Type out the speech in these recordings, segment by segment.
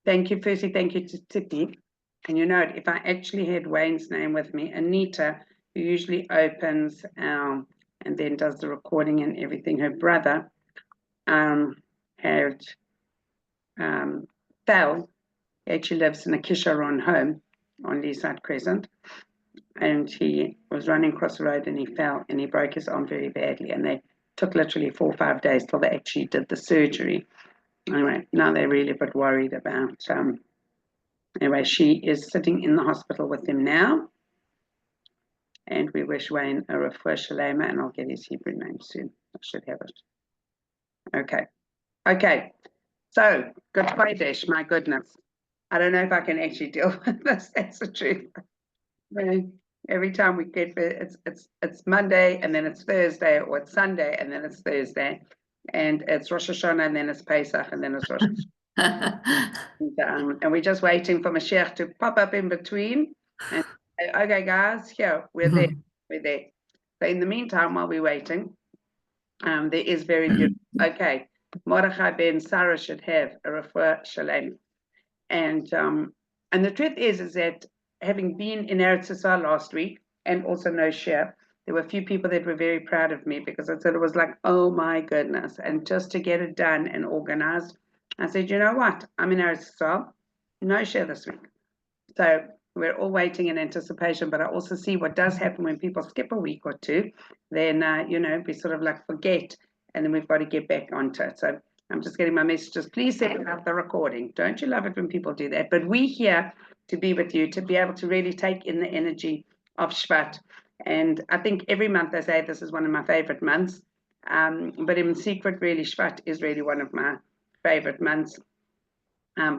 Thank you, firstly, thank you to Tippy. And you know, if I actually had Wayne's name with me, Anita, who usually opens and then does the recording and everything, her brother had fell. He actually lives in a Kisharon home on Leaside Crescent. And he was running across the road and he fell and he broke his arm very badly. And they took literally 4 or 5 days till they actually did the surgery. Anyway, now they're really a bit worried about. Anyway, she is sitting in the hospital with him now. And we wish Wayne a refuah shalema, and I'll get his Hebrew name soon. I should have it. Okay. So, good Kodesh, my goodness. I don't know if I can actually deal with this. That's the truth. Every time we get it's Monday and then it's Thursday, or it's Sunday and then it's Thursday, and it's Rosh Hashanah and then it's Pesach and then it's Rosh Hashanah. And we're just waiting for Mashiach to pop up in between and say, okay guys, here we're there. So in the meantime, while we're waiting, there is very beautiful. Okay, Mordechai ben Sarah should have a refuah shalem, and the truth is that having been in Eretz Yisrael last week and also no share, there were a few people that were very proud of me because I said it was like, oh my goodness, and just to get it done and organized, I said, you know what, I'm in Eretz Yisrael, no share this week. So we're all waiting in anticipation, but I also see what does happen when people skip a week or two, then, we sort of like forget, and then we've got to get back onto it. So I'm just getting my messages. Please set up the recording. Don't you love it when people do that? But we're here to be with you, to be able to really take in the energy of Shevat. And I think every month I say this is one of my favorite months. But in secret, really, Shevat is really one of my favorite months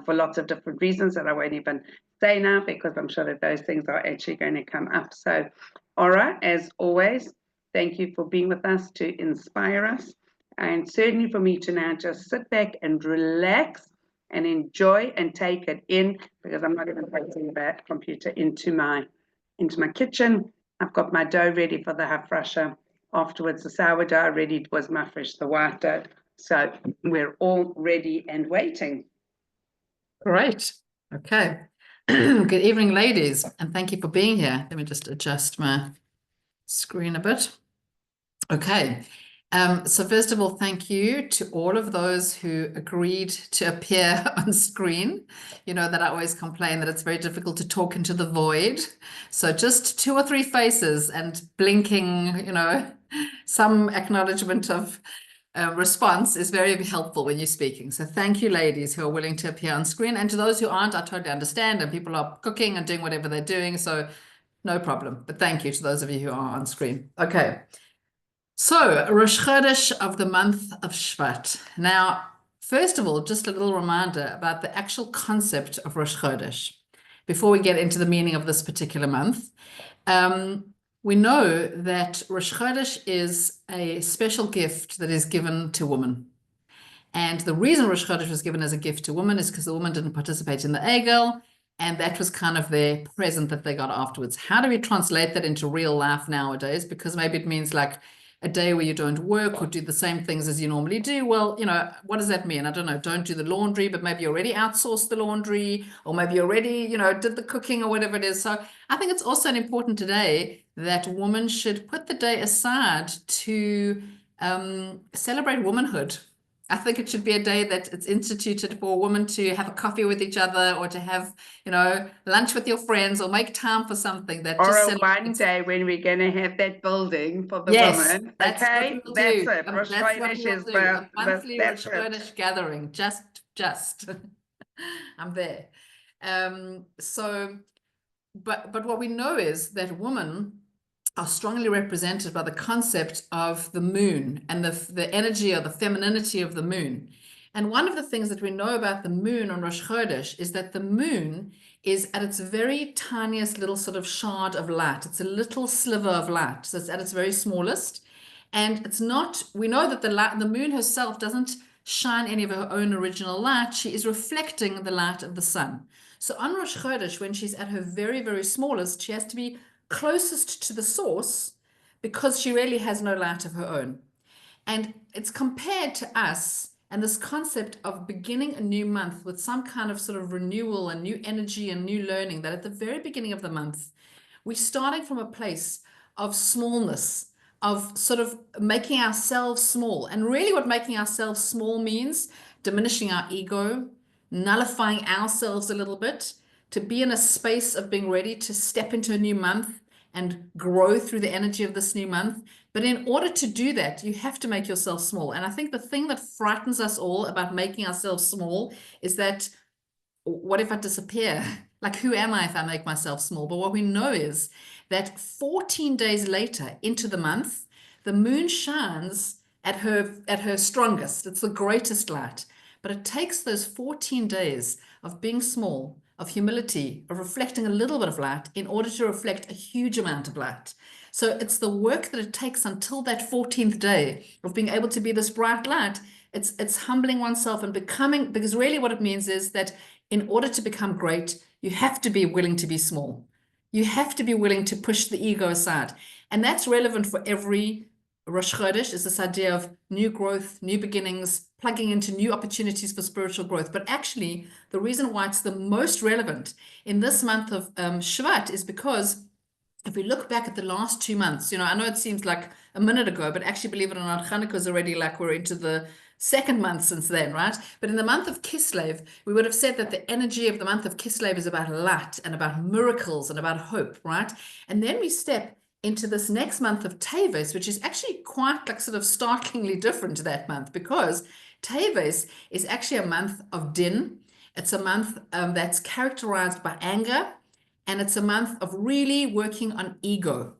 for lots of different reasons that I won't even say now, because I'm sure that those things are actually going to come up. So, Ora, as always, thank you for being with us to inspire us. And certainly for me to now just sit back and relax and enjoy and take it in, because I'm not even taking the computer into my kitchen. I've got my dough ready for the hafrasha. Afterwards, the sourdough ready was mafresh, the white dough. So we're all ready and waiting. Great. Okay. Good evening, ladies, and thank you for being here. Let me just adjust my screen a bit. Okay. So first of all, thank you to all of those who agreed to appear on screen. You know that I always complain that it's very difficult to talk into the void. So just 2 or 3 faces and blinking, some acknowledgement of response is very helpful when you're speaking. So thank you, ladies, who are willing to appear on screen. And to those who aren't, I totally understand. And people are cooking and doing whatever they're doing. So no problem. But thank you to those of you who are on screen. Okay. So, Rosh Chodesh of the month of Shevat. Now, first of all, just a little reminder about the actual concept of Rosh Chodesh before we get into the meaning of this particular month. We know that Rosh Chodesh is a special gift that is given to women. And the reason Rosh Chodesh was given as a gift to women is because the woman didn't participate in the Egel, and that was kind of their present that they got afterwards. How do we translate that into real life nowadays? Because maybe it means like a day where you don't work or do the same things as you normally do. Well, what does that mean? I don't know. Don't do the laundry, but maybe you already outsourced the laundry, or maybe you already, did the cooking or whatever it is. So I think it's also important today that women should put the day aside to celebrate womanhood. I think it should be a day that it's instituted for women to have a coffee with each other, or to have, lunch with your friends, or make time for something that or just one day when we're going to have that building for the women. That's okay, what we'll that's do. it. Rosh That's what Chodesh we'll is do. A monthly that's Rosh Chodesh gathering. Just. I'm there. But what we know is that women are strongly represented by the concept of the moon and the energy or the femininity of the moon. And one of the things that we know about the moon on Rosh Chodesh is that the moon is at its very tiniest little sort of shard of light. It's a little sliver of light. So it's at its very smallest. And it's not, we know that the moon herself doesn't shine any of her own original light. She is reflecting the light of the sun. So on Rosh Chodesh, when she's at her very, very smallest, she has to be closest to the source because she really has no light of her own. And it's compared to us and this concept of beginning a new month with some kind of sort of renewal and new energy and new learning, that at the very beginning of the month, we're starting from a place of smallness, of sort of making ourselves small. And really what making ourselves small means, diminishing our ego, nullifying ourselves a little bit, to be in a space of being ready to step into a new month and grow through the energy of this new month. But in order to do that, you have to make yourself small. And I think the thing that frightens us all about making ourselves small is that, what if I disappear? Like, who am I if I make myself small? But what we know is that 14 days later into the month, the moon shines at her strongest. It's the greatest light. But it takes those 14 days of being small, of humility, of reflecting a little bit of light in order to reflect a huge amount of light. So it's the work that it takes until that 14th day of being able to be this bright light. It's humbling oneself and becoming, because really what it means is that in order to become great, you have to be willing to be small. You have to be willing to push the ego aside. And that's relevant for every Rosh Chodesh, is this idea of new growth, new beginnings, plugging into new opportunities for spiritual growth. But actually, the reason why it's the most relevant in this month of Shevat is because if we look back at the last 2 months, I know it seems like a minute ago, but actually, believe it or not, Hanukkah is already like we're into the second month since then, right? But in the month of Kislev, we would have said that the energy of the month of Kislev is about light and about miracles and about hope, right? And then we step into this next month of Teves, which is actually quite like sort of startlingly different to that month, because Teves is actually a month of din. It's a month that's characterized by anger, and it's a month of really working on ego.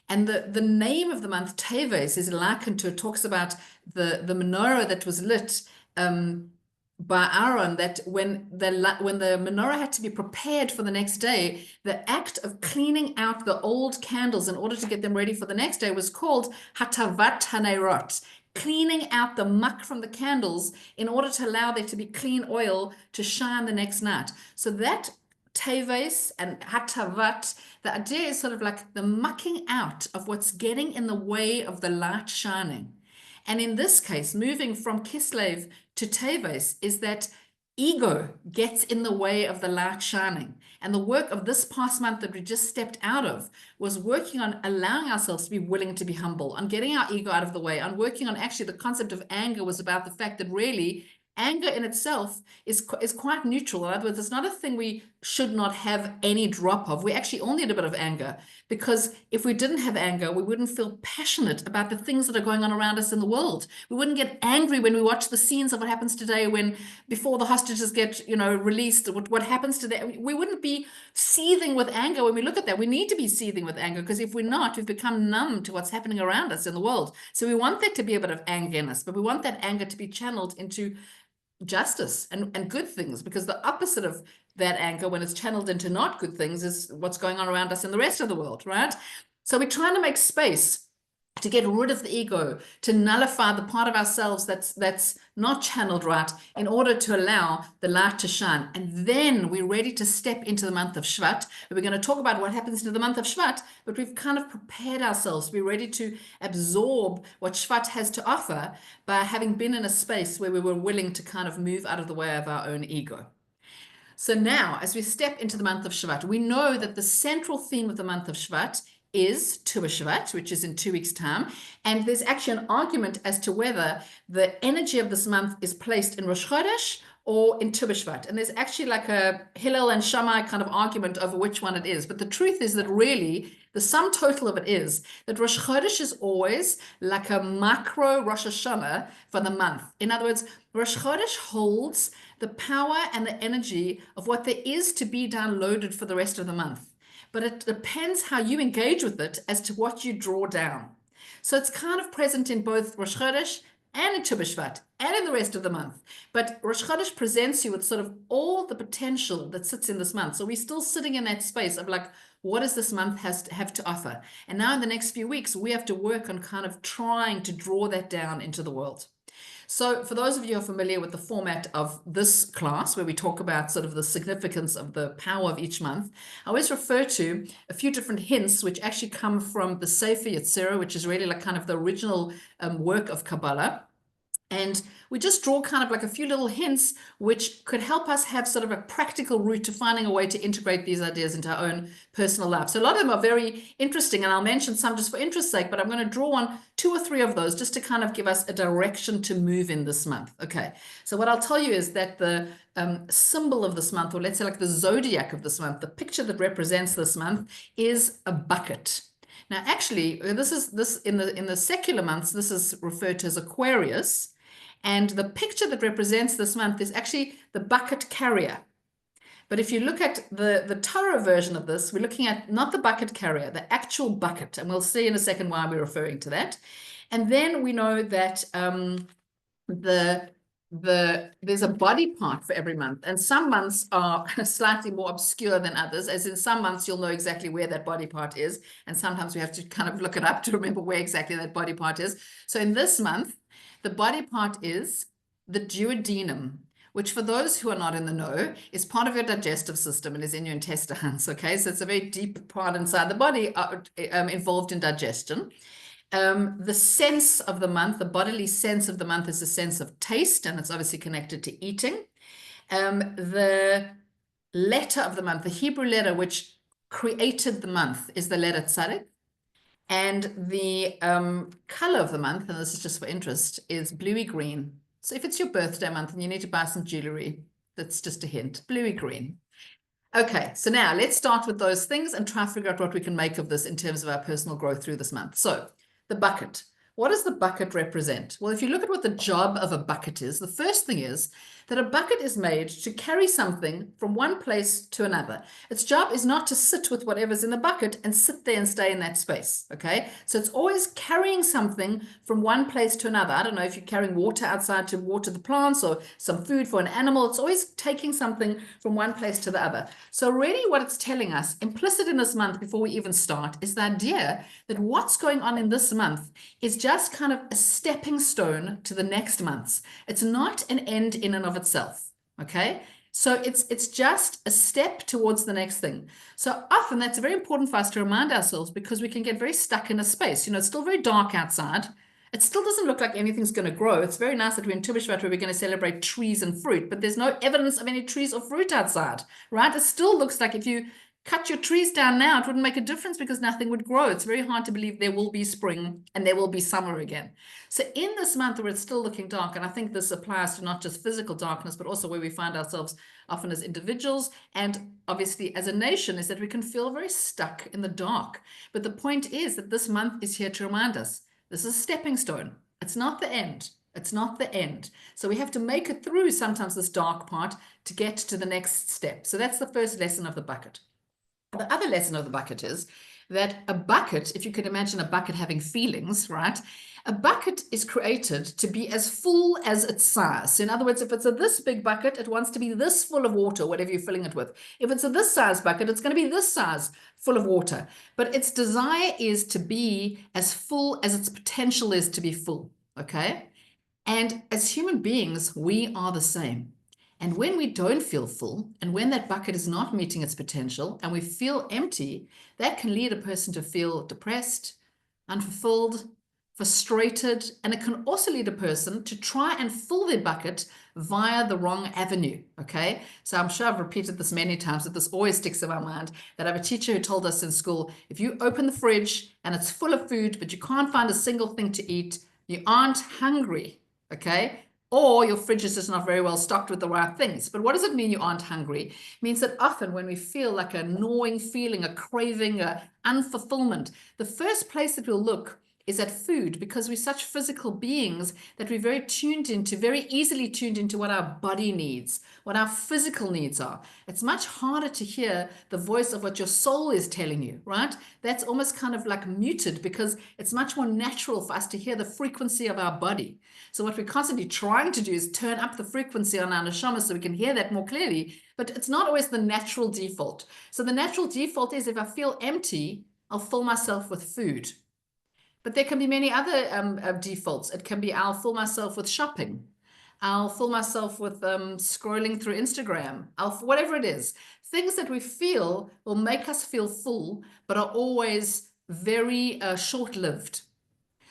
And the name of the month, Teves, is likened to, it talks about the menorah that was lit by Aaron, that when the menorah had to be prepared for the next day, the act of cleaning out the old candles in order to get them ready for the next day was called Hatavat Hanerot, cleaning out the muck from the candles in order to allow there to be clean oil to shine the next night. So that Teves and Hatavat, the idea is sort of like the mucking out of what's getting in the way of the light shining. And in this case, moving from Kislev to Teves is that ego gets in the way of the light shining. And the work of this past month that we just stepped out of was working on allowing ourselves to be willing to be humble, on getting our ego out of the way, on working on actually the concept of anger was about the fact that really anger in itself is quite neutral. In other words, it's not a thing we should not have any drop of. We actually all need a bit of anger, because if we didn't have anger, we wouldn't feel passionate about the things that are going on around us in the world. We wouldn't get angry when we watch the scenes of what happens today, when before the hostages get, released, what happens to them. We wouldn't be seething with anger when we look at that. We need to be seething with anger, because if we're not, we've become numb to what's happening around us in the world. So we want there to be a bit of anger in us, but we want that anger to be channeled into justice and good things, because the opposite of that anger, when it's channeled into not good things, is what's going on around us in the rest of the world, right? So we're trying to make space to get rid of the ego, to nullify the part of ourselves that's not channeled right, in order to allow the light to shine. And then we're ready to step into the month of Shevat. We're going to talk about what happens in the month of Shevat, but we've kind of prepared ourselves to be ready to absorb what Shevat has to offer by having been in a space where we were willing to kind of move out of the way of our own ego. So now, as we step into the month of Shevat, we know that the central theme of the month of Shevat is Tu B'Shvat, which is in 2 weeks' time. And there's actually an argument as to whether the energy of this month is placed in Rosh Chodesh or in Tu B'Shvat. And there's actually like a Hillel and Shammai kind of argument over which one it is. But the truth is that really the sum total of it is that Rosh Chodesh is always like a macro Rosh Hashanah for the month. In other words, Rosh Chodesh holds the power and the energy of what there is to be downloaded for the rest of the month. But it depends how you engage with it as to what you draw down. So it's kind of present in both Rosh Chodesh and in Tu B'Shvat and in the rest of the month. But Rosh Chodesh presents you with sort of all the potential that sits in this month. So we're still sitting in that space of like, what does this month have to offer? And now in the next few weeks, we have to work on kind of trying to draw that down into the world. So for those of you who are familiar with the format of this class, where we talk about sort of the significance of the power of each month, I always refer to a few different hints, which actually come from the Sefer Yetzirah, which is really like kind of the original work of Kabbalah. And we just draw kind of like a few little hints, which could help us have sort of a practical route to finding a way to integrate these ideas into our own personal life. So a lot of them are very interesting, and I'll mention some just for interest's sake, but I'm going to draw on 2 or 3 of those just to kind of give us a direction to move in this month. Okay, so what I'll tell you is that the symbol of this month, or let's say like the zodiac of this month, the picture that represents this month is a bucket. Now, actually, this in the secular months, this is referred to as Aquarius. And the picture that represents this month is actually the bucket carrier. But if you look at the Torah version of this, we're looking at not the bucket carrier, the actual bucket. And we'll see in a second why we're referring to that. And then we know that there's a body part for every month. And some months are slightly more obscure than others, as in some months you'll know exactly where that body part is. And sometimes we have to kind of look it up to remember where exactly that body part is. So in this month, the body part is the duodenum, which for those who are not in the know, is part of your digestive system and is in your intestines, okay? So it's a very deep part inside the body involved in digestion. The sense of the month, the bodily sense of the month is a sense of taste, and it's obviously connected to eating. The letter of the month, the Hebrew letter which created the month, is the letter Tzadik. And the color of the month, and this is just for interest, is bluey green. So if it's your birthday month and you need to buy some jewelry, that's just a hint, bluey green. Okay, so now let's start with those things and try to figure out what we can make of this in terms of our personal growth through this month. So the bucket. What does the bucket represent? Well, if you look at what the job of a bucket is, the first thing is that a bucket is made to carry something from one place to another. Its job is not to sit with whatever's in the bucket and sit there and stay in that space, okay? So it's always carrying something from one place to another. I don't know if you're carrying water outside to water the plants or some food for an animal. It's always taking something from one place to the other. So really what it's telling us, implicit in this month before we even start, is the idea that what's going on in this month is just kind of a stepping stone to the next months. It's not an end in and of itself, okay? So it's just a step towards the next thing. So often that's very important for us to remind ourselves, because we can get very stuck in a space. You know, it's still very dark outside. It still doesn't look like anything's going to grow. It's very nice that we're in Tu B'Shvat where we're going to celebrate trees and fruit, but there's no evidence of any trees or fruit outside, right? It still looks like if you cut your trees down now, it wouldn't make a difference because nothing would grow. It's very hard to believe there will be spring and there will be summer again. So in this month where it's still looking dark, and I think this applies to not just physical darkness, but also where we find ourselves often as individuals and obviously as a nation, is that we can feel very stuck in the dark. But the point is that this month is here to remind us, this is a stepping stone. It's not the end. It's not the end. So we have to make it through sometimes this dark part to get to the next step. So that's the first lesson of the bucket. The other lesson of the bucket is that a bucket, if you could imagine a bucket having feelings, right? A bucket is created to be as full as its size. So in other words, if it's a this big bucket, it wants to be this full of water, whatever you're filling it with. If it's a this size bucket, it's going to be this size full of water. But its desire is to be as full as its potential is to be full, okay? And as human beings, we are the same. And when we don't feel full, and when that bucket is not meeting its potential, and we feel empty, that can lead a person to feel depressed, unfulfilled, frustrated, and it can also lead a person to try and fill their bucket via the wrong avenue, okay? So I'm sure I've repeated this many times, but this always sticks in my mind, that I have a teacher who told us in school, if you open the fridge and it's full of food, but you can't find a single thing to eat, you aren't hungry, okay? Or your fridge is just not very well stocked with the right things. But what does it mean you aren't hungry? It means that often when we feel like a gnawing feeling, a craving, a unfulfillment, the first place that we'll look is at food, because we're such physical beings that we're very tuned into, very easily tuned into what our body needs, what our physical needs are. It's much harder to hear the voice of what your soul is telling you, right? That's almost kind of like muted, because it's much more natural for us to hear the frequency of our body. So what we're constantly trying to do is turn up the frequency on our neshama so we can hear that more clearly, but it's not always the natural default. So the natural default is, if I feel empty, I'll fill myself with food. But there can be many other defaults. It can be, I'll fill myself with shopping. I'll fill myself with scrolling through Instagram. Whatever it is. Things that we feel will make us feel full, but are always very short-lived.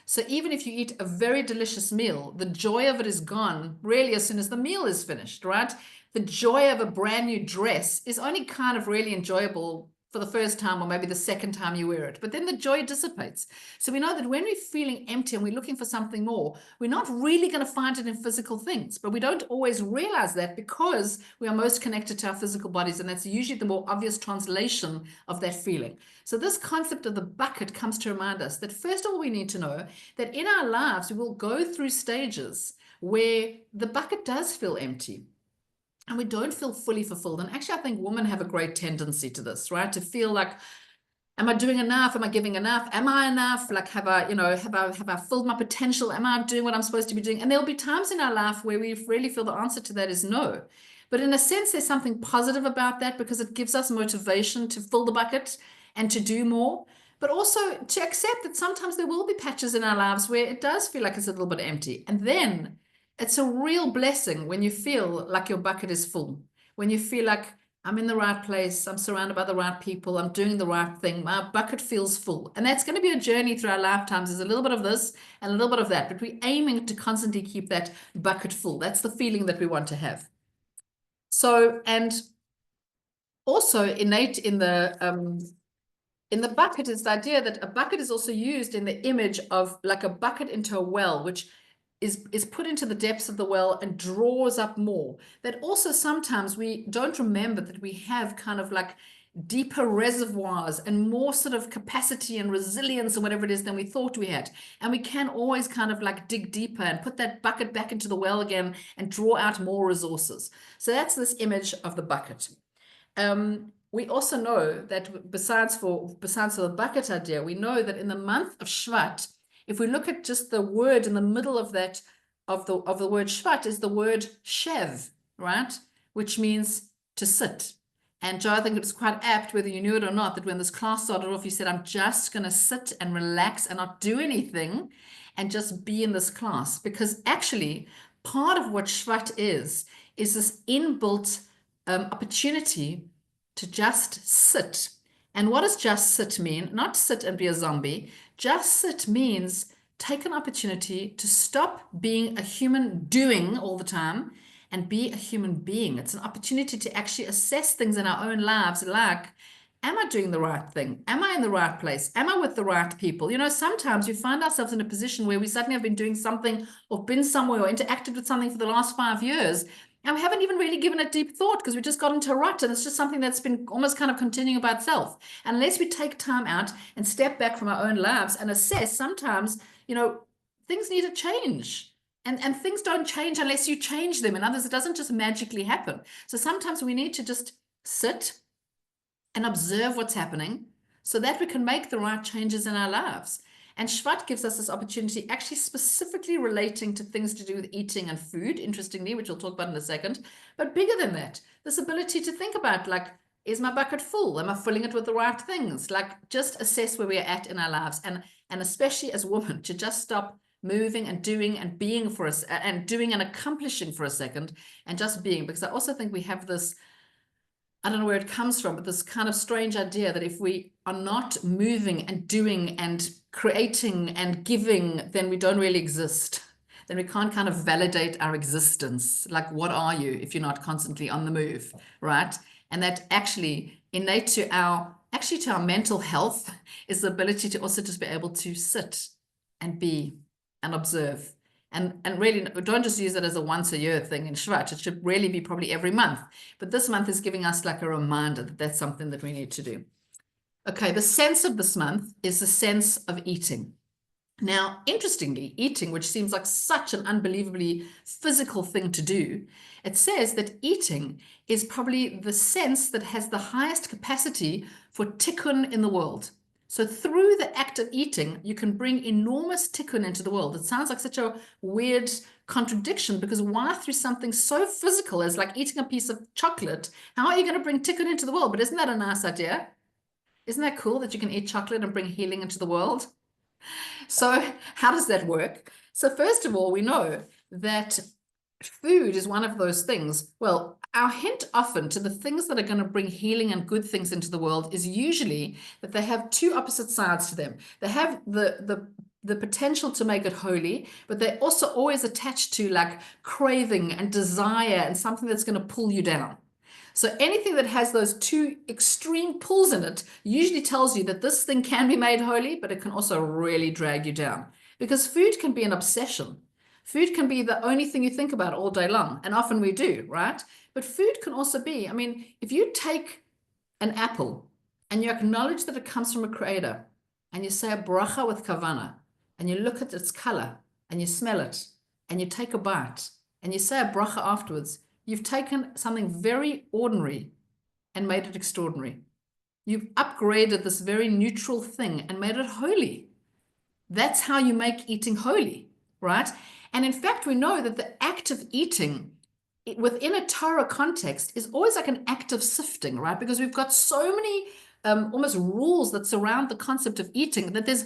So even if you eat a very delicious meal, the joy of it is gone really as soon as the meal is finished, right? The joy of a brand new dress is only kind of really enjoyable for the first time or maybe the second time you wear it, but then the joy dissipates. So we know that when we're feeling empty and we're looking for something more, we're not really going to find it in physical things, but we don't always realize that because we are most connected to our physical bodies, and that's usually the more obvious translation of that feeling. So this concept of the bucket comes to remind us that first of all, we need to know that in our lives, we will go through stages where the bucket does feel empty and we don't feel fully fulfilled. And actually, I think women have a great tendency to this, right? To feel like, am I doing enough? Am I giving enough? Am I enough? Like, have I filled my potential? Am I doing what I'm supposed to be doing? And there'll be times in our life where we really feel the answer to that is no. But in a sense, there's something positive about that because it gives us motivation to fill the bucket and to do more, but also to accept that sometimes there will be patches in our lives where it does feel like it's a little bit empty. And then it's a real blessing when you feel like your bucket is full, when you feel like I'm in the right place, I'm surrounded by the right people, I'm doing the right thing, my bucket feels full. And that's going to be a journey through our lifetimes. There's a little bit of this and a little bit of that, but we're aiming to constantly keep that bucket full. That's the feeling that we want to have. So, and also innate in the bucket is the idea that a bucket is also used in the image of like a bucket into a well, which is put into the depths of the well and draws up more. That also sometimes we don't remember that we have kind of like deeper reservoirs and more sort of capacity and resilience or whatever it is than we thought we had. And we can always kind of like dig deeper and put that bucket back into the well again and draw out more resources. So that's this image of the bucket. We also know that besides for the bucket idea, we know that in the month of Shevat, if we look at just the word in the middle of that, of the word Shevat is the word shev, right? Which means to sit. And Joe, I think it was quite apt, whether you knew it or not, that when this class started off, you said, I'm just going to sit and relax and not do anything and just be in this class. Because actually, part of what Shevat is this inbuilt opportunity to just sit. And what does just sit mean? Not sit and be a zombie. Just sit means take an opportunity to stop being a human doing all the time and be a human being. It's an opportunity to actually assess things in our own lives like, am I doing the right thing? Am I in the right place? Am I with the right people? You know, sometimes we find ourselves in a position where we suddenly have been doing something or been somewhere or interacted with something for the last 5 years, and we haven't even really given it deep thought because we just got into a rut and it's just something that's been almost kind of continuing by itself. And unless we take time out and step back from our own lives and assess, sometimes, you know, things need to change. And things don't change unless you change them. In others, it doesn't just magically happen. So sometimes we need to just sit and observe what's happening so that we can make the right changes in our lives. And Shevat gives us this opportunity, actually specifically relating to things to do with eating and food, interestingly, which we'll talk about in a second, but bigger than that, this ability to think about, like, is my bucket full? Am I filling it with the right things? Like, just assess where we're at in our lives. And especially as women, to just stop moving and doing and being for us and doing and accomplishing for a second and just being, because I also think we have this, I don't know where it comes from, but this kind of strange idea that if we are not moving and doing and creating and giving, then we don't really exist. Then we can't kind of validate our existence. Like, what are you if you're not constantly on the move, right? And that actually innate to our mental health is the ability to also just be able to sit and be and observe. And really, don't just use it as a once a year thing in Shevat. It should really be probably every month. But this month is giving us like a reminder that that's something that we need to do. Okay, the sense of this month is the sense of eating. Now, interestingly, eating, which seems like such an unbelievably physical thing to do, it says that eating is probably the sense that has the highest capacity for tikkun in the world. So through the act of eating, you can bring enormous tikkun into the world. It sounds like such a weird contradiction, because why through something so physical as like eating a piece of chocolate, how are you going to bring tikkun into the world? But isn't that a nice idea? Isn't that cool that you can eat chocolate and bring healing into the world? So how does that work? So first of all, we know that food is one of those things. Well, our hint often to the things that are going to bring healing and good things into the world is usually that they have two opposite sides to them. They have the the potential to make it holy, but they're also always attached to like craving and desire and something that's going to pull you down. So anything that has those two extreme pulls in it usually tells you that this thing can be made holy, but it can also really drag you down, because food can be an obsession. Food can be the only thing you think about all day long, and often we do, right? But food can also be, I mean, if you take an apple and you acknowledge that it comes from a creator, and you say a bracha with kavana, and you look at its color, and you smell it, and you take a bite, and you say a bracha afterwards, you've taken something very ordinary and made it extraordinary. You've upgraded this very neutral thing and made it holy. That's how you make eating holy, right? And in fact, we know that the act of eating within a Torah context is always like an act of sifting, right? Because we've got so many almost rules that surround the concept of eating that there's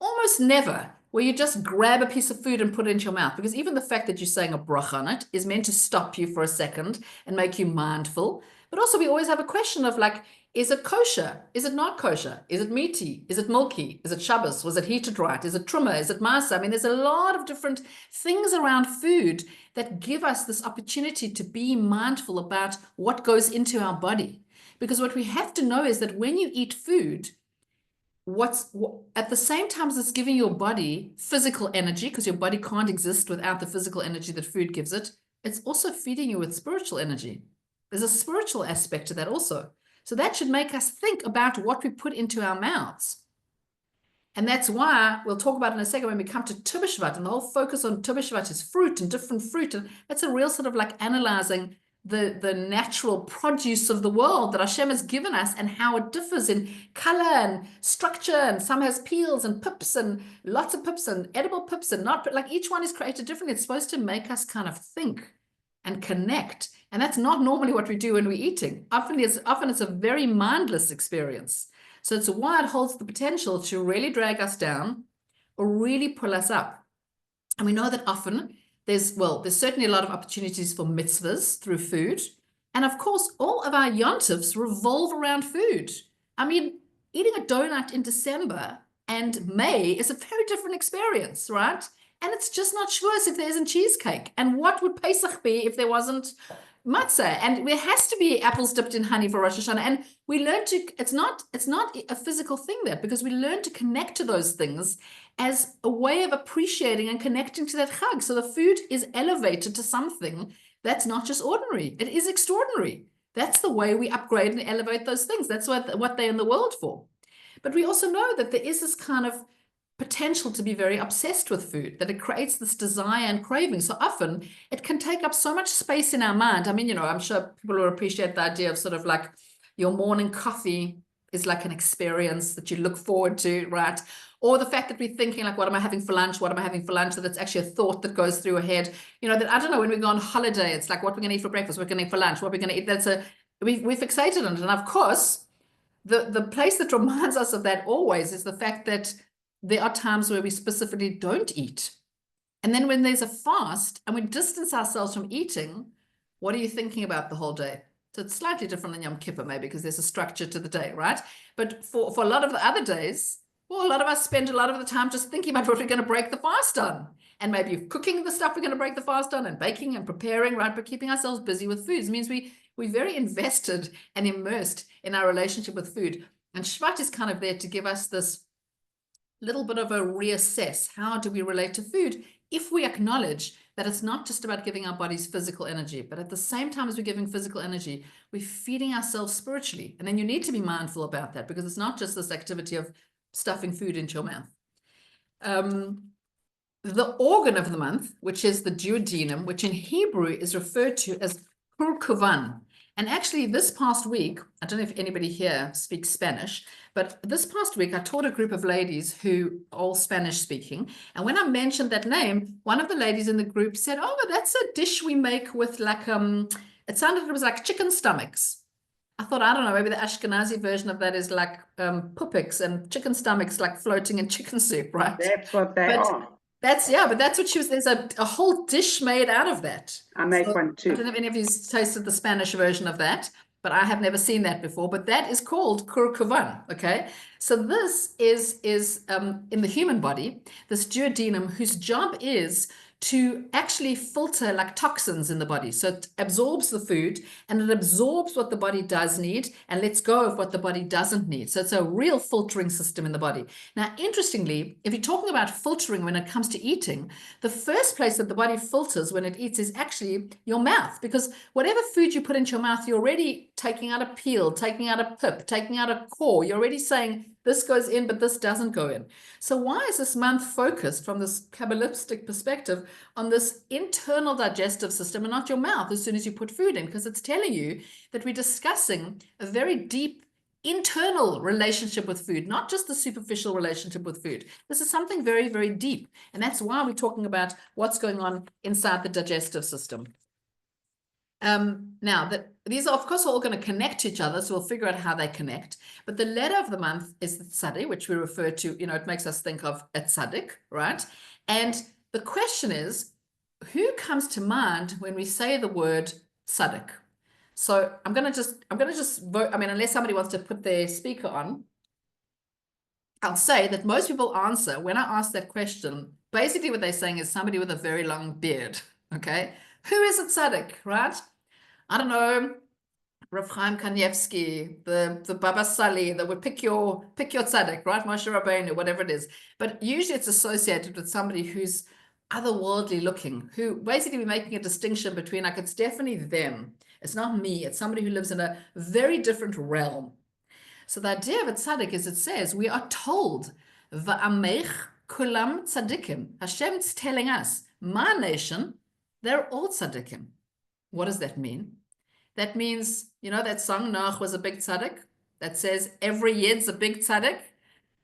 almost never where you just grab a piece of food and put it into your mouth, because even the fact that you're saying a bracha on it is meant to stop you for a second and make you mindful. But also we always have a question of like, is it kosher? Is it not kosher? Is it meaty? Is it milky? Is it Shabbos? Was it heated right? Is it truma? Is it masa? I mean, there's a lot of different things around food that give us this opportunity to be mindful about what goes into our body. Because what we have to know is that when you eat food, at the same time as it's giving your body physical energy, because your body can't exist without the physical energy that food gives it, it's also feeding you with spiritual energy. There's a spiritual aspect to that also. So that should make us think about what we put into our mouths. And that's why we'll talk about in a second when we come to Tu B'Shvat, and the whole focus on Tu B'Shvat is fruit and different fruit. And that's a real sort of like analyzing the natural produce of the world that Hashem has given us and how it differs in color and structure, and some has peels and pips and lots of pips and edible pips and not, but like each one is created differently. It's supposed to make us kind of think and connect. And that's not normally what we do when we're eating. Often it's a very mindless experience. So it's why it holds the potential to really drag us down or really pull us up. And we know that often there's certainly a lot of opportunities for mitzvahs through food. And of course, all of our yontifs revolve around food. I mean, eating a donut in December and May is a very different experience, right? And it's just not Shavuos if there isn't cheesecake. And what would Pesach be if there wasn't matzah? And there has to be apples dipped in honey for Rosh Hashanah. And we learn to, it's not a physical thing there, because we learn to connect to those things as a way of appreciating and connecting to that chag. So the food is elevated to something that's not just ordinary. It is extraordinary. That's the way we upgrade and elevate those things. That's what they're in the world for. But we also know that there is this kind of potential to be very obsessed with food, that it creates this desire and craving. So often it can take up so much space in our mind. I mean, I'm sure people will appreciate the idea of sort of like your morning coffee is like an experience that you look forward to, right? Or the fact that we're thinking like, what am I having for lunch? What am I having for lunch? So that's actually a thought that goes through a head. That I don't know, when we go on holiday, it's like what we're going to eat for breakfast, what we're going to eat for lunch, what we're going to eat. We're fixated on it. And of course, the place that reminds us of that always is the fact that there are times where we specifically don't eat. And then when there's a fast and we distance ourselves from eating, what are you thinking about the whole day? So it's slightly different than Yom Kippur, maybe, because there's a structure to the day, right? But for a lot of the other days, a lot of us spend a lot of the time just thinking about what we're going to break the fast on. And maybe cooking the stuff we're going to break the fast on, and baking and preparing, right? But keeping ourselves busy with food. It means we're very invested and immersed in our relationship with food. And Shevat is kind of there to give us this little bit of a reassess. How do we relate to food if we acknowledge that it's not just about giving our bodies physical energy, but at the same time as we're giving physical energy, we're feeding ourselves spiritually. And then you need to be mindful about that, because it's not just this activity of stuffing food into your mouth. The organ of the month, which is the duodenum, which in Hebrew is referred to as kurkuvan. And actually this past week, I don't know if anybody here speaks Spanish, but this past week I taught a group of ladies who are all Spanish speaking. And when I mentioned that name, one of the ladies in the group said, oh, that's a dish we make with like, it sounded, it was like chicken stomachs. I thought, I don't know, maybe the Ashkenazi version of that is like pupiks and chicken stomachs like floating in chicken soup, right? That's what they are. But that's what she was, there's a whole dish made out of that. I make one too. I don't know if any of you tasted the Spanish version of that. but I have never seen that before. But that is called kurkuvan. Okay, so this is in the human body, this duodenum, whose job is to actually filter like toxins in the body. So it absorbs the food and it absorbs what the body does need and lets go of what the body doesn't need. So it's a real filtering system in the body. Now, interestingly, if you're talking about filtering when it comes to eating, the first place that the body filters when it eats is actually your mouth, because whatever food you put into your mouth, you're already taking out a peel, taking out a pip, taking out a core. You're already saying this goes in, but this doesn't go in. So why is this month focused from this Kabbalistic perspective on this internal digestive system and not your mouth as soon as you put food in? Because it's telling you that we're discussing a very deep internal relationship with food, not just the superficial relationship with food. This is something very, very deep. And that's why we're talking about what's going on inside the digestive system. Now, these are, of course, all going to connect to each other, so we'll figure out how they connect. But the letter of the month is the tzaddik, which we refer to, it makes us think of a tzaddik, right? And the question is, who comes to mind when we say the word tzaddik? So I'm going to just vote. I mean, unless somebody wants to put their speaker on, I'll say that most people answer when I ask that question. Basically, what they're saying is somebody with a very long beard. Okay, who is a tzaddik, right? I don't know, Rav Chaim Kanievsky, the Baba Sali, that would pick your tzaddik, right? Moshe Rabbeinu, whatever it is. But usually it's associated with somebody who's otherworldly looking, who basically be making a distinction between, like, it's definitely them. It's not me. It's somebody who lives in a very different realm. So the idea of a tzaddik is, it says, we are told, Va'amech kulam tzaddikim. Hashem's telling us, my nation, they're all tzaddikim. What does that mean? That means, that song, Noach was a big tzaddik, that says every yid's a big tzaddik.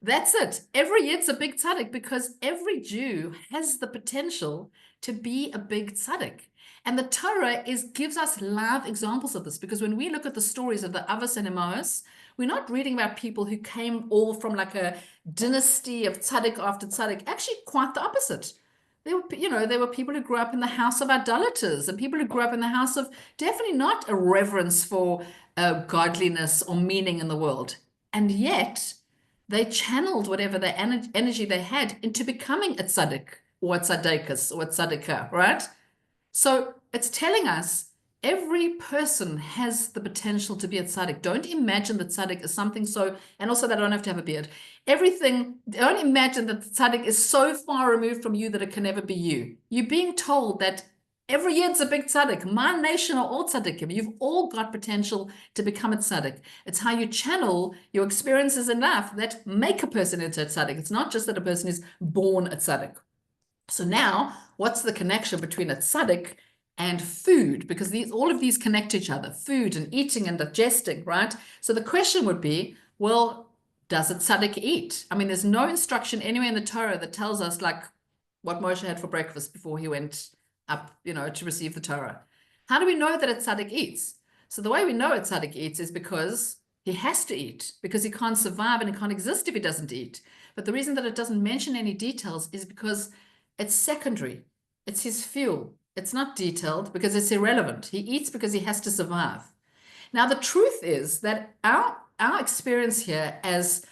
That's it. Every yid's a big tzaddik, because every Jew has the potential to be a big tzaddik. And the Torah gives us live examples of this, because when we look at the stories of the Avos and Emmaus, we're not reading about people who came all from like a dynasty of tzaddik after tzaddik. Actually, quite the opposite. There were people who grew up in the house of idolaters, and people who grew up in the house of definitely not a reverence for godliness or meaning in the world. And yet they channeled whatever the energy they had into becoming a tzaddik or a tzaddikus or a tzaddikah, right? So it's telling us every person has the potential to be a tzaddik. Don't imagine that tzaddik is something so, and also they don't have to have a beard. Don't imagine that the tzaddik is so far removed from you that it can never be you. You're being told that every year it's a big tzaddik. My nation are all tzaddikim. You've all got potential to become a tzaddik. It's how you channel your experiences in life that make a person into a tzaddik. It's not just that a person is born a tzaddik. So now, what's the connection between a tzaddik and food? Because all of these connect to each other, food and eating and digesting, right? So the question would be, well, does a tzaddik eat? I mean, there's no instruction anywhere in the Torah that tells us like what Moshe had for breakfast before he went up, to receive the Torah. How do we know that a tzaddik eats? So the way we know a tzaddik eats is because he has to eat, because he can't survive and he can't exist if he doesn't eat. But the reason that it doesn't mention any details is because it's secondary. It's his fuel. It's not detailed because it's irrelevant. He eats because he has to survive. Now, the truth is that our experience here as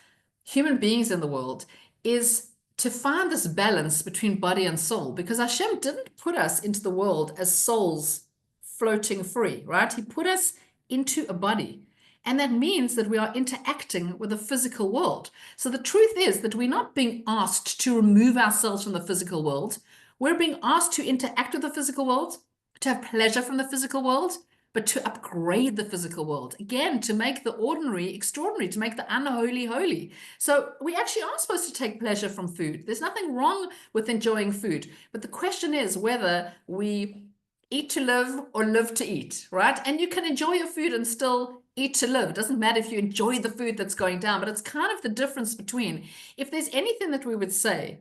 human beings in the world is to find this balance between body and soul, because Hashem didn't put us into the world as souls floating free, right? He put us into a body. And that means that we are interacting with the physical world. So the truth is that we're not being asked to remove ourselves from the physical world. We're being asked to interact with the physical world, to have pleasure from the physical world, but to upgrade the physical world. Again, to make the ordinary extraordinary, to make the unholy holy. So we actually are supposed to take pleasure from food. There's nothing wrong with enjoying food. But the question is whether we eat to live or live to eat, right? And you can enjoy your food and still eat to live. It doesn't matter if you enjoy the food that's going down, but it's kind of the difference between, if there's anything that we would say,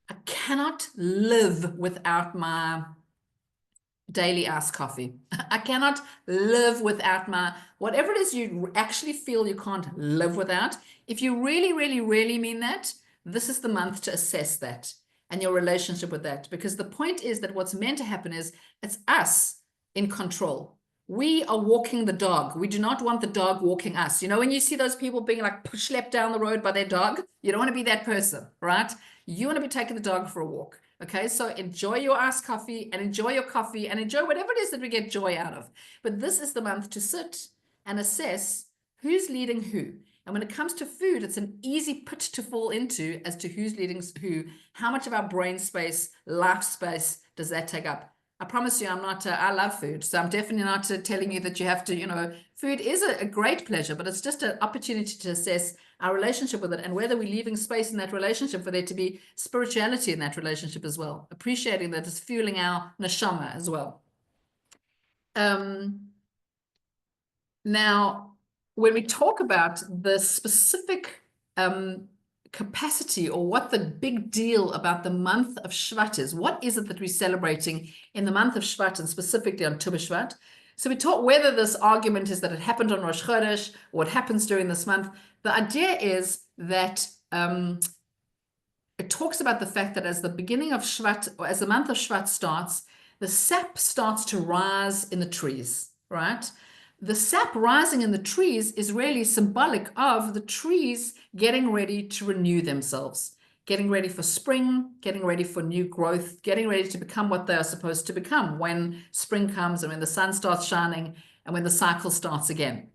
I cannot live without my daily iced coffee. I cannot live without my, whatever it is you actually feel you can't live without. If you really, really, really mean that, this is the month to assess that and your relationship with that. Because the point is that what's meant to happen is it's us in control. we are walking the dog. We do not want the dog walking us. You know, when you see those people being like schlepped down the road by their dog, you don't want to be that person, right? You want to be taking the dog for a walk. Okay, so enjoy your iced coffee and enjoy your coffee and enjoy whatever it is that we get joy out of. But this is the month to sit and assess who's leading who. And when it comes to food, it's an easy pit to fall into as to who's leading who, how much of our brain space, life space does that take up? I promise you, I'm not, I love food. So I'm definitely not telling you that you have to, you know, food is a great pleasure, but it's just an opportunity to assess our relationship with it and whether we're leaving space in that relationship for there to be spirituality in that relationship as well. Appreciating that it's fueling our neshama as well. Now, when we talk about the specific capacity or what the big deal about the month of Shevat is, what is it that we're celebrating in the month of Shevat and specifically on Tu B'Shvat? So we talk whether this argument is that it happened on Rosh Chodesh or what happens during this month. The idea is that it talks about the fact that as the beginning of Shevat, or as the month of Shevat starts, the sap starts to rise in the trees, right? The sap rising in the trees is really symbolic of the trees getting ready to renew themselves, getting ready for spring, getting ready for new growth, getting ready to become what they are supposed to become when spring comes and when the sun starts shining and when the cycle starts again.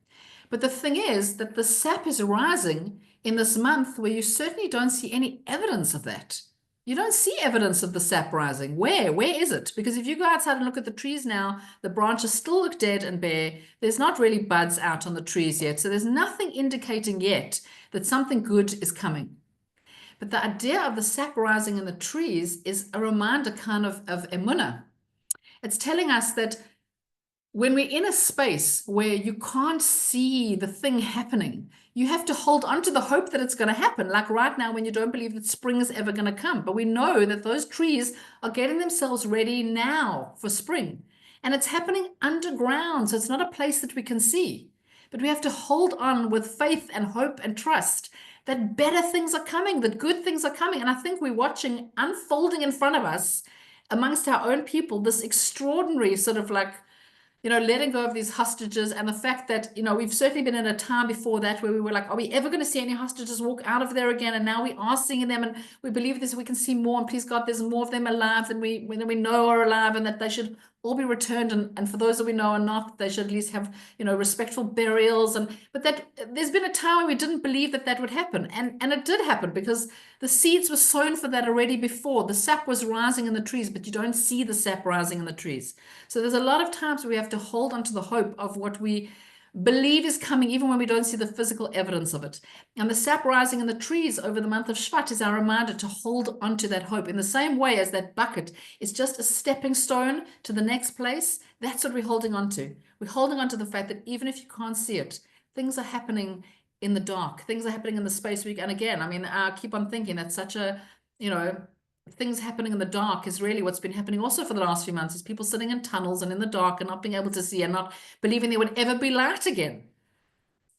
But the thing is that the sap is rising in this month where you certainly don't see any evidence of that. You don't see evidence of the sap rising. Where? Where is it? Because if you go outside and look at the trees now, the branches still look dead and bare. There's not really buds out on the trees yet. So there's nothing indicating yet that something good is coming. But the idea of the sap rising in the trees is a reminder kind of emunah. It's telling us that when we're in a space where you can't see the thing happening, you have to hold on to the hope that it's going to happen. Like right now, when you don't believe that spring is ever going to come. But we know that those trees are getting themselves ready now for spring. And it's happening underground. So it's not a place that we can see. But we have to hold on with faith and hope and trust that better things are coming, that good things are coming. And I think we're watching unfolding in front of us amongst our own people, this extraordinary sort of like, you know, letting go of these hostages and the fact that, you know, we've certainly been in a time before that where we were like, are we ever going to see any hostages walk out of there again? And now we are seeing them and we believe this, we can see more. And please God, there's more of them alive than we know are alive and that they should all be returned. And for those that we know are not, they should at least have, you know, respectful burials. But that there's been a time when we didn't believe that that would happen. And it did happen because the seeds were sown for that already before. The sap was rising in the trees, but you don't see the sap rising in the trees. So there's a lot of times we have to hold on to the hope of what we believe is coming, even when we don't see the physical evidence of it. And the sap rising in the trees over the month of Shevat is our reminder to hold on to that hope. In the same way as that bucket is just a stepping stone to the next place, that's what we're holding on to. We're holding on to the fact that even if you can't see it, things are happening in the dark. Things are happening in the space week. And again, I mean, I keep on thinking that's such a, you know, things happening in the dark is really what's been happening also for the last few months is people sitting in tunnels and in the dark and not being able to see and not believing there would ever be light again.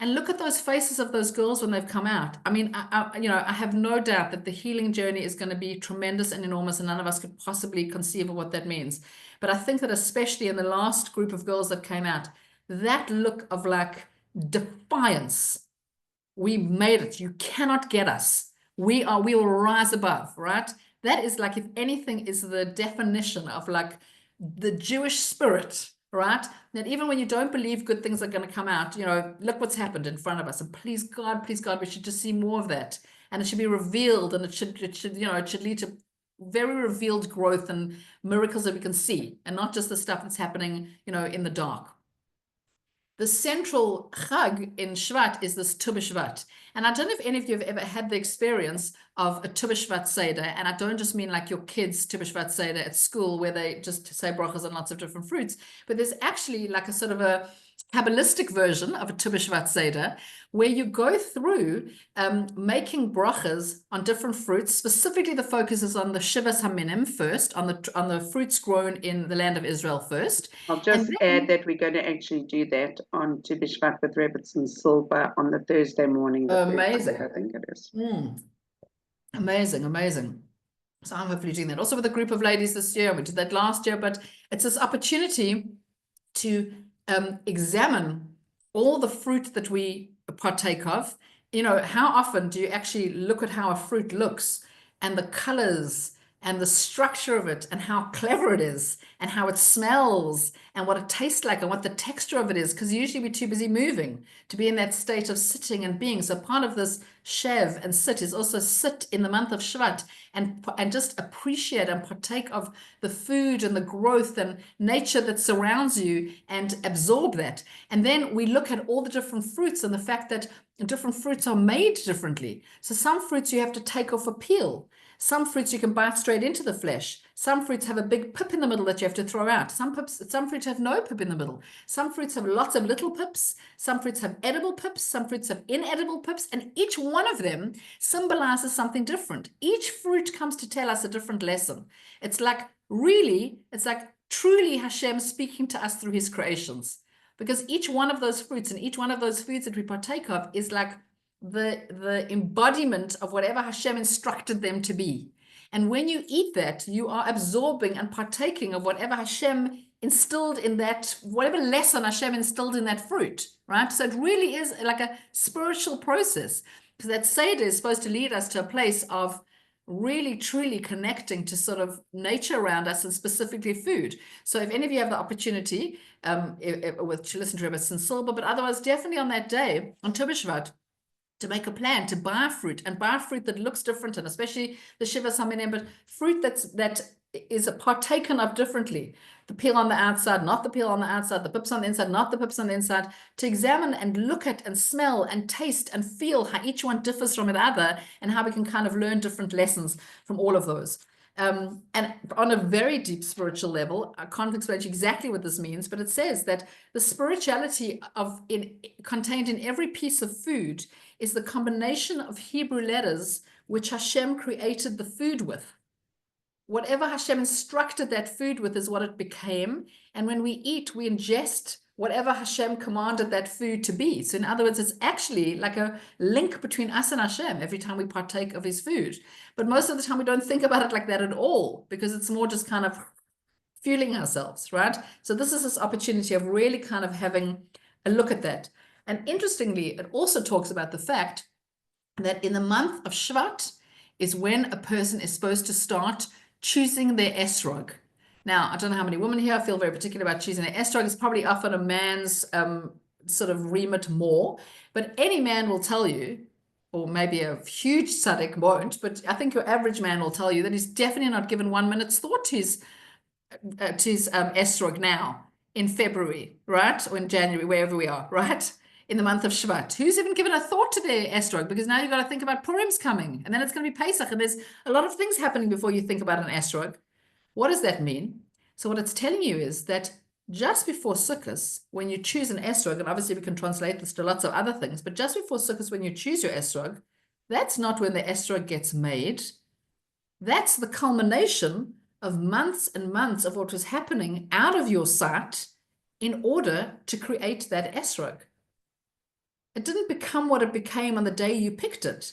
And look at those faces of those girls when they've come out. I mean, you know, I have no doubt that the healing journey is going to be tremendous and enormous, and none of us could possibly conceive of what that means. But I think that especially in the last group of girls that came out, that look of like defiance, we made it. You cannot get us. We will rise above, right? That is like, if anything, is the definition of like the Jewish spirit, right? That even when you don't believe good things are going to come out, you know, look what's happened in front of us. And please God, we should just see more of that. And it should be revealed, and it should, you know, it should lead to very revealed growth and miracles that we can see, and not just the stuff that's happening, you know, in the dark. The central chag in Shevat is this Tu B'Shvat. And I don't know if any of you have ever had the experience of a Tu B'Shvat Seder. And I don't just mean like your kids' Tu B'Shvat Seder at school where they just say brachas on lots of different fruits. But there's actually like a sort of a Kabbalistic version of a Tu B'Shvat Seder, where you go through making brachas on different fruits. Specifically, the focus is on the Shivas Haminim first, on the fruits grown in the land of Israel first. I'll just add that we're going to actually do that on Tu B'Shvat with Rebbetzin and Silva on the Thursday morning. Amazing. I think it is. Amazing, amazing. So I'm hopefully doing that also with a group of ladies this year. We did that last year, but it's this opportunity to examine all the fruit that we partake of. You know, how often do you actually look at how a fruit looks and the colors and the structure of it and how clever it is and how it smells and what it tastes like and what the texture of it is? Because usually we're too busy moving to be in that state of sitting and being. So part of this shev and sit is also sit in the month of Shevat and just appreciate and partake of the food and the growth and nature that surrounds you and absorb that. And then we look at all the different fruits and the fact that different fruits are made differently. So some fruits you have to take off a peel. Some fruits you can bite straight into the flesh. Some fruits have a big pip in the middle that you have to throw out. Some fruits have no pip in the middle. Some fruits have lots of little pips. Some fruits have edible pips. Some fruits have inedible pips. And each one of them symbolizes something different. Each fruit comes to tell us a different lesson. It's like truly Hashem speaking to us through his creations. Because each one of those fruits and each one of those foods that we partake of is like the embodiment of whatever Hashem instructed them to be. And when you eat that, you are absorbing and partaking of whatever Hashem instilled in that, whatever lesson Hashem instilled in that fruit, right? So it really is like a spiritual process, because that Seder is supposed to lead us to a place of really, truly connecting to sort of nature around us and specifically food. So if any of you have the opportunity to listen to Rabbi Silber, but otherwise definitely on that day, on Tu B'Shvat, to make a plan to buy fruit and buy fruit that looks different, and especially the Shiva Saminim, but fruit that is partaken of differently. The peel on the outside, not the peel on the outside, the pips on the inside, not the pips on the inside, to examine and look at and smell and taste and feel how each one differs from the other and how we can kind of learn different lessons from all of those. And on a very deep spiritual level, I can't explain exactly what this means, but it says that the spirituality contained in every piece of food is the combination of Hebrew letters which Hashem created the food with. Whatever Hashem instructed that food with is what it became. And when we eat, we ingest whatever Hashem commanded that food to be. So in other words, it's actually like a link between us and Hashem every time we partake of his food. But most of the time we don't think about it like that at all, because it's more just kind of fueling ourselves, right? So this is this opportunity of really kind of having a look at that. And interestingly, it also talks about the fact that in the month of Shevat is when a person is supposed to start choosing their esrog. Now, I don't know how many women here feel very particular about choosing their esrog. It's probably often a man's sort of remit more, but any man will tell you, or maybe a huge tzaddik won't, but I think your average man will tell you that he's definitely not given 1 minute's thought to his esrog now in February, right? Or in January, wherever we are, right? In the month of Shevat. Who's even given a thought to their esrog? Because now you've got to think about Purim's coming, and then it's going to be Pesach, and there's a lot of things happening before you think about an esrog. What does that mean? So what it's telling you is that just before Sukkot, when you choose an esrog, and obviously we can translate this to lots of other things, but just before Sukkot, when you choose your esrog, that's not when the esrog gets made. That's the culmination of months and months of what was happening out of your sight in order to create that esrog. It didn't become what it became on the day you picked it.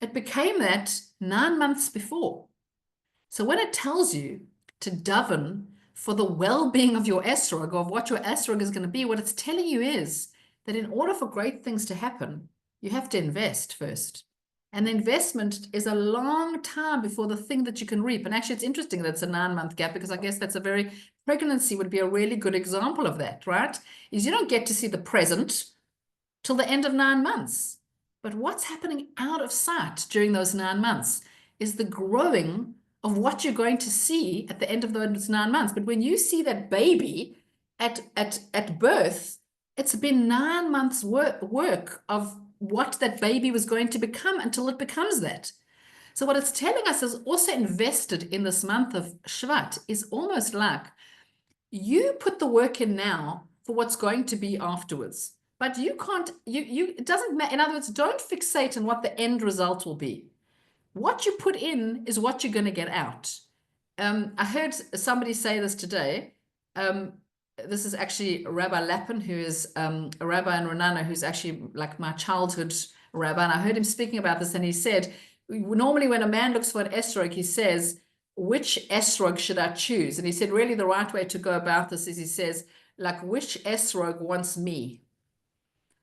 It became that 9 months before. So when it tells you to daven for the well-being of your esrog, or of what your esrog is going to be, what it's telling you is that in order for great things to happen, you have to invest first. And the investment is a long time before the thing that you can reap. And actually, it's interesting that it's a 9-month gap, because I guess pregnancy would be a really good example of that, right? Is you don't get to see the present till the end of 9 months. But what's happening out of sight during those 9 months is the growing of what you're going to see at the end of those 9 months. But when you see that baby at birth, it's been 9 months work of what that baby was going to become until it becomes that. So what it's telling us is also invested in this month of Shevat is almost like you put the work in now for what's going to be afterwards. But you can't, it doesn't matter. In other words, don't fixate on what the end result will be. What you put in is what you're going to get out. I heard somebody say this today. This is actually Rabbi Lappin, who is a rabbi in Renana, who's actually like my childhood rabbi. And I heard him speaking about this, and he said, normally when a man looks for an esrog, he says, which esrog should I choose? And he said, really the right way to go about this is, he says, like, which esrog wants me,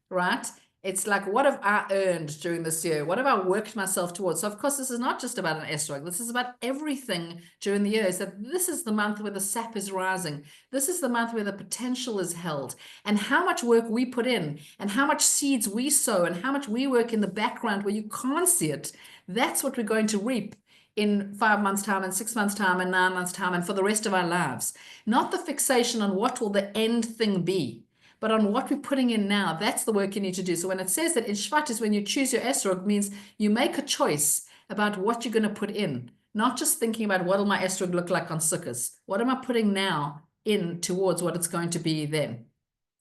right? It's like, what have I earned during this year? What have I worked myself towards? So, of course, this is not just about an esrog. This is about everything during the year. Is that this is the month where the sap is rising. This is the month where the potential is held. And how much work we put in and how much seeds we sow and how much we work in the background where you can't see it, that's what we're going to reap in 5 months' time and 6 months' time and 9 months' time and for the rest of our lives. Not the fixation on what will the end thing be, but on what we're putting in now. That's the work you need to do. So when it says that in Shevat is when you choose your esrog, means you make a choice about what you're going to put in, not just thinking about what will my esrog look like on Sukkot. What am I putting now in towards what it's going to be then?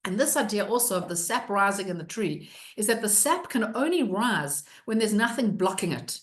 And this idea also of the sap rising in the tree is that the sap can only rise when there's nothing blocking it.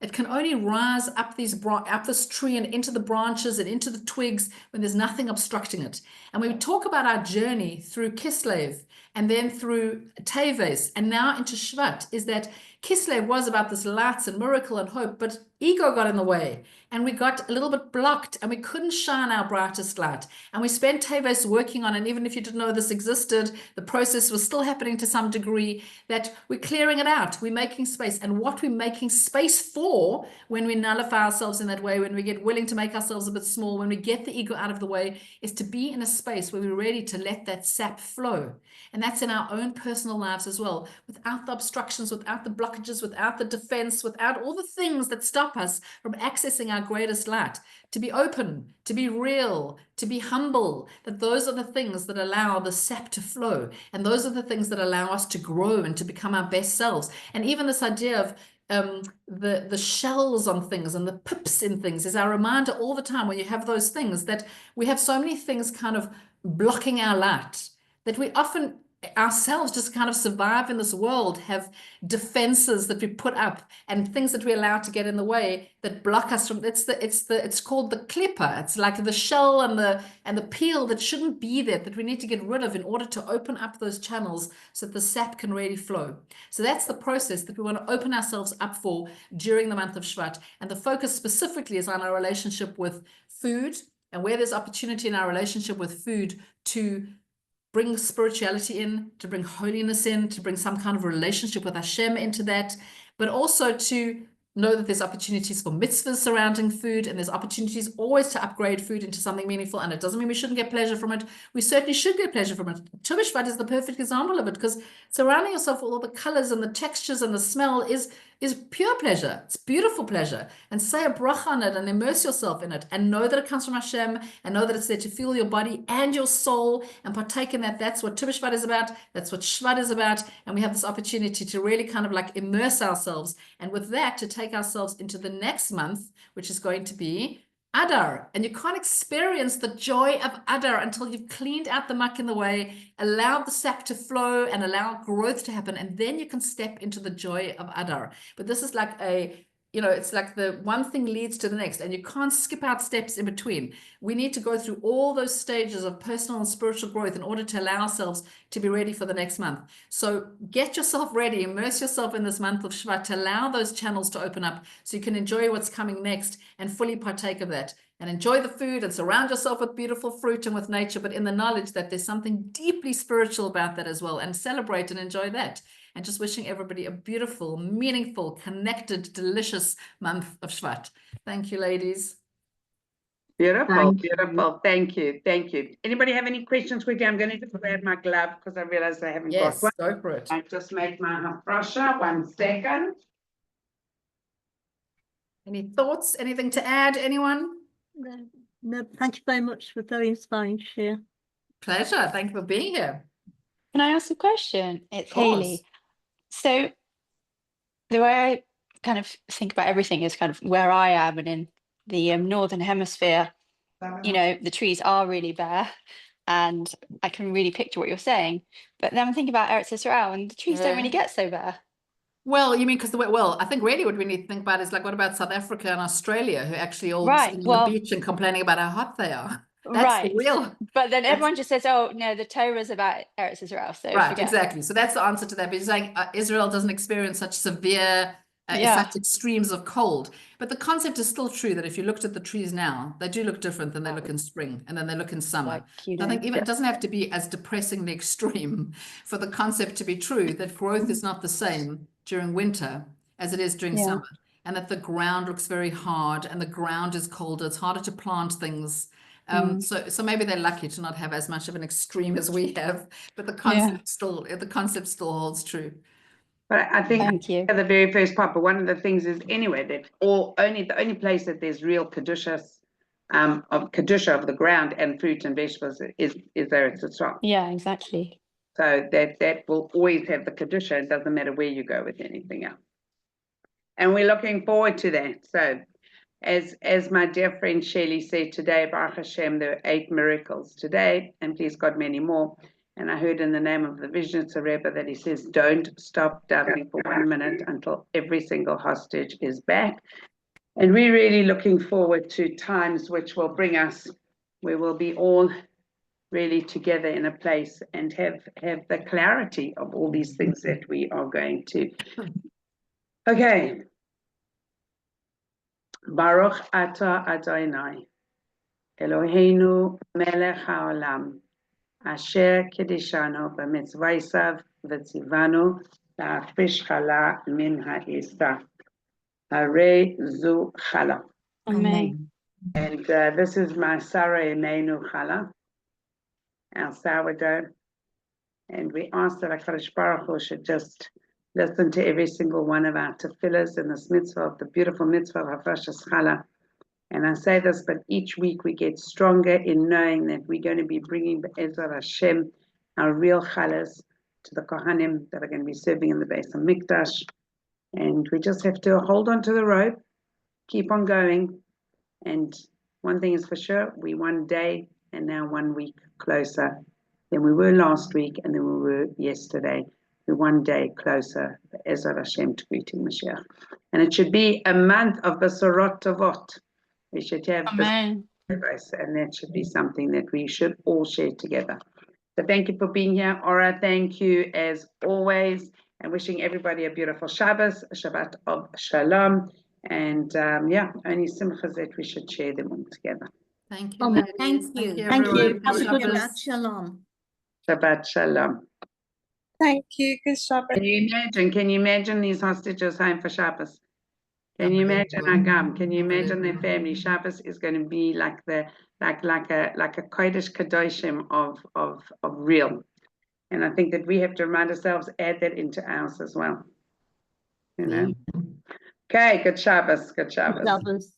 It can only rise up this tree and into the branches and into the twigs when there's nothing obstructing it. And when we talk about our journey through Kislev and then through Teves and now into Shevat, is that Kislev was about this light and miracle and hope, but ego got in the way and we got a little bit blocked and we couldn't shine our brightest light. And we spent Teves working on, and even if you didn't know this existed, the process was still happening to some degree, that we're clearing it out, we're making space. And what we're making space for when we nullify ourselves in that way, when we get willing to make ourselves a bit small, when we get the ego out of the way, is to be in a space where we're ready to let that sap flow. And that's in our own personal lives as well, without the obstructions, without the blockages, without the defense, without all the things that stop us from accessing our greatest light. To be open, to be real, to be humble, that those are the things that allow the sap to flow. And those are the things that allow us to grow and to become our best selves. And even this idea of the shells on things and the pips in things is our reminder all the time when you have those things, that we have so many things kind of blocking our light, that we often ourselves just kind of survive in this world, have defenses that we put up and things that we allow to get in the way that block us from. It's called the clipper. It's like the shell and the peel that shouldn't be there, that we need to get rid of in order to open up those channels so that the sap can really flow. So that's the process that we want to open ourselves up for during the month of Shevat. And the focus specifically is on our relationship with food, and where there's opportunity in our relationship with food to bring spirituality in, to bring holiness in, to bring some kind of relationship with Hashem into that, but also to know that there's opportunities for mitzvahs surrounding food, and there's opportunities always to upgrade food into something meaningful. And it doesn't mean we shouldn't get pleasure from it. We certainly should get pleasure from it. Tu B'Shvat is the perfect example of it, because surrounding yourself with all the colors and the textures and the smell is pure pleasure. It's beautiful pleasure. And say a bracha on it and immerse yourself in it and know that it comes from Hashem, and know that it's there to fuel your body and your soul, and partake in that. That's what Tu B'Shvat is about. That's what Shevat is about. And we have this opportunity to really kind of like immerse ourselves, and with that to take ourselves into the next month, which is going to be Adar. And you can't experience the joy of Adar until you've cleaned out the muck in the way, allowed the sap to flow and allow growth to happen. And then you can step into the joy of Adar. But this is like it's like the one thing leads to the next, and you can't skip out steps in between. We need to go through all those stages of personal and spiritual growth in order to allow ourselves to be ready for the next month. So get yourself ready, immerse yourself in this month of Shevat to allow those channels to open up so you can enjoy what's coming next and fully partake of that. And enjoy the food and surround yourself with beautiful fruit and with nature, but in the knowledge that there's something deeply spiritual about that as well, and celebrate and enjoy that. And just wishing everybody a beautiful, meaningful, connected, delicious month of Shevat. Thank you, ladies. Beautiful, beautiful. Thank you. Thank you. Anybody have any questions quickly? I'm going to just grab my glove because I realized I haven't got one. Go for it. I just made my hafrasha. 1 second. Any thoughts? Anything to add? Anyone? No, thank you very much for a very inspiring share. Pleasure. Thank you for being here. Can I ask a question? It's Of course. Hayley. So the way I kind of think about everything is kind of where I am, and in the northern hemisphere, the trees are really bare, and I can really picture what you're saying. But then I'm thinking about Eretz Yisrael, and the trees don't really get so bare. Well, you mean because I think really what we need to think about is like, what about South Africa and Australia, who actually all sitting on the beach and complaining about how hot they are? That's the real. But then everyone just says, "Oh no, the Torah is about Eretz Israel." So right, exactly. So that's the answer to that. But you're saying Israel doesn't experience such severe It's Yeah. such extremes of cold. But the concept is still true that if you looked at the trees now, they do look different than they look in spring and then they look in summer. Like, you I know, think even it doesn't have to be as depressingly extreme for the concept to be true, that growth is not the same during winter as it is during Yeah. summer, and that the ground looks very hard and the ground is colder. It's harder to plant things. So maybe they're lucky to not have as much of an extreme as we have, but the concept still holds true. But I think Thank you. the very first part, but one of the things is anyway that the only place that there's real kedusha of the ground and fruit and vegetables is there at the top. Yeah, exactly. So that will always have the kedusha. It doesn't matter where you go with anything else. And we're looking forward to that. So as my dear friend Shelley said today, Baruch Hashem, there were 8 miracles today, and please God, many more. And I heard in the name of the Vizhnitzer Rebbe that he says, don't stop davening for 1 minute until every single hostage is back. And we're really looking forward to times which will bring us, where we'll be all really together in a place and have the clarity of all these things that we are going to. Okay. Baruch Ata Adonai, Eloheinu melech haolam, asher kedishanu b'mitzvaysav v'tzivanu la'afrish chala min ha'isa. Harei zu chala. Amen. And this is my Sarah Emeinu chala, our sourdough. And we ask that HaKadosh Baruch Hu should just listen to every single one of our tefillahs in this mitzvah, of the beautiful mitzvah of Hafrashas Challah. And I say this, but each week we get stronger in knowing that we're going to be bringing Be'ezrat Hashem, our real challahs, to the Kohanim that are going to be serving in the Beis HaMikdash. And we just have to hold on to the rope, keep on going. And one thing is for sure, we 1 day and now 1 week closer than we were last week and then we were yesterday. We're 1 day closer, Be'ezrat Hashem, to greeting Mashiach. And it should be a month of Besorot Tovot. We should have Amen. this, and that should be something that we should all share together. So thank you for being here. Ora, thank you as always, and wishing everybody a beautiful Shabbos, a Shabbat of Shalom. And only simchas that we should share them all together. Thank you, Amen. ladies. Thank you. Thank everyone. you. Have a good Shabbos. night. Shalom. Shabbat Shalom. Thank you. Good Shabbat. Can you imagine these hostages home for Shabbos? Can you imagine Agam? Can you imagine their family? Shabbos is going to be like a Kodesh Kadoshim of real. And I think that we have to remind ourselves, add that into ours as well. You know? Okay, good Shabbos, good Shabbos. Shabbos.